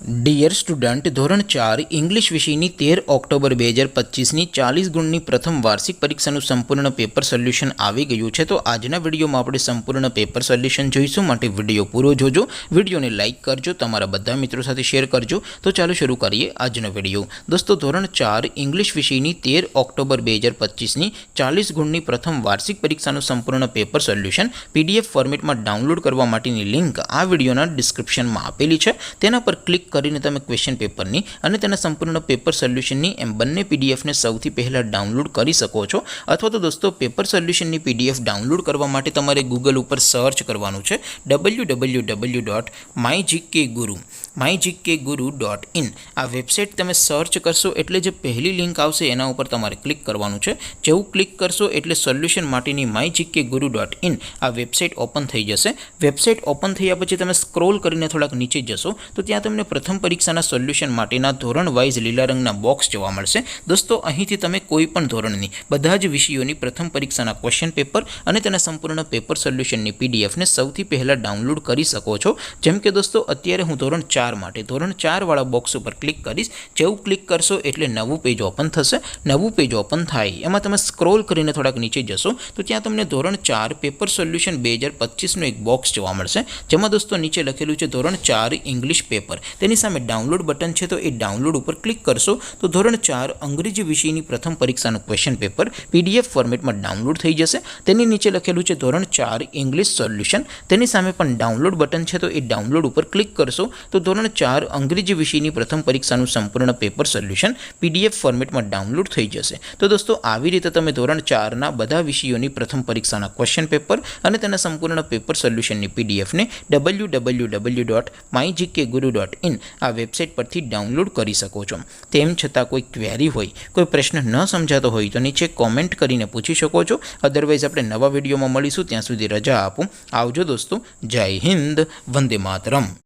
Dear student, ધોરણ 4 English વિષયની 13 October 2025ની 40 ગુણની પ્રથમ વાર્ષિક પરીક્ષાનું સંપૂર્ણ પેપર સોલ્યુશન આવી ગયું છે। તો આજના વિડીયોમાં આપણે સંપૂર્ણ પેપર સોલ્યુશન જોઈશું, માટે વિડીયો પૂરો જોજો, વિડીયોને લાઇક કરજો, તમારા બધા મિત્રો સાથે શેર કરજો। તો ચાલો શરૂ કરીએ આજનો વિડીયો। દોસ્તો, ધોરણ 4 ઇંગ્લિશ વિષયની 13 ઓક્ટોબર 2025ની 40 ગુણની પ્રથમ વાર્ષિક પરીક્ષાનું સંપૂર્ણ પેપર સોલ્યુશન પીડીએફ ફોર્મેટમાં ડાઉનલોડ કરવા માટેની લિંક આ વિડીયોના ડિસ્ક્રિપ્શનમાં આપેલી છે। તેના પર ક્લિક કરીને તમે ક્વેશ્ચન પેપરની અને તેના સંપૂર્ણ પેપર સોલ્યુશનની એમ બંને પીડીએફને સૌથી પહેલાં ડાઉનલોડ કરી શકો છો। અથવા તો દોસ્તો, પેપર સોલ્યુશનની પીડીએફ ડાઉનલોડ કરવા માટે તમારે ગૂગલ ઉપર સર્ચ કરવાનું છે www.mygkguru.in। આ વેબસાઇટ તમે સર્ચ કરશો એટલે જે પહેલી લિંક આવશે એના ઉપર તમારે ક્લિક કરવાનું છે। જેવું ક્લિક કરશો એટલે સોલ્યુશન માટેની mygkguru.in આ વેબસાઇટ ઓપન થઈ જશે। વેબસાઇટ ઓપન થયા પછી તમે સ્ક્રોલ કરીને થોડાક નીચે જશો તો ત્યાં તમને પ્રથમ પરીક્ષાના સોલ્યુશન માટેના ધોરણ વાઇઝ લીલા રંગના બોક્સ જોવા મળશે। દોસ્તો, અહીંથી તમે કોઈ પણ ધોરણની બધા જ વિષયોની પ્રથમ પરીક્ષાના ક્વેશ્ચન પેપર અને તેના સંપૂર્ણ પેપર સોલ્યુશનની પીડીએફને સૌથી પહેલાં ડાઉનલોડ કરી શકો છો। જેમ કે દોસ્તો, અત્યારે હું ધોરણ 4 માટે ધોરણ 4 વાળા બોક્સ ઉપર ક્લિક કરીશ। જેવું ક્લિક કરશો એટલે નવું પેજ ઓપન થશે। નવું પેજ ઓપન થાય એમાં તમે સ્ક્રોલ કરીને થોડાક નીચે જશો તો ત્યાં તમને ધોરણ 4 પેપર સોલ્યુશન 2025નું એક બોક્સ જોવા મળશે, જેમાં દોસ્તો નીચે લખેલું છે ધોરણ 4 ઇંગ્લિશ પેપર। તેની સામે ડાઉનલોડ બટન છે, તો એ ડાઉનલોડ ઉપર ક્લિક કરશો તો ધોરણ 4 અંગ્રેજી વિષયની પ્રથમ પરીક્ષાનું ક્વેશ્ચન પેપર પીડીએફ ફોર્મેટમાં ડાઉનલોડ થઈ જશે। તેની નીચે લખેલું છે ધોરણ 4 ઇંગ્લિશ સોલ્યુશન, તેની સામે પણ ડાઉનલોડ બટન છે, તો એ ડાઉનલોડ ઉપર ક્લિક કરશો તો ધોરણ 4 અંગ્રેજી વિષયની પ્રથમ પરીક્ષાનું સંપૂર્ણ પેપર સોલ્યુશન પીડીએફ ફોર્મેટમાં ડાઉનલોડ થઈ જશે। તો દોસ્તો, આવી રીતે તમે ધોરણ 4ના બધા વિષયોની પ્રથમ પરીક્ષાના ક્વેશ્ચન પેપર અને તેના સંપૂર્ણ પેપર સોલ્યુશનની પીડીએફને www.mygkguru.in આ વેબસાઇટ પરથી ડાઉનલોડ કરી શકો છો। તેમ છતાં કોઈ ક્વેરી હોય, કોઈ પ્રશ્ન ન સમજાતો હોય તો નીચે કોમેન્ટ કરીને પૂછી શકો છો। અદરવાઇઝ આપણે નવા વિડીયોમાં મળીશું, ત્યાં સુધી રજા આપો। આવજો દોસ્તો, જય હિન્દ, વંદે માતરમ।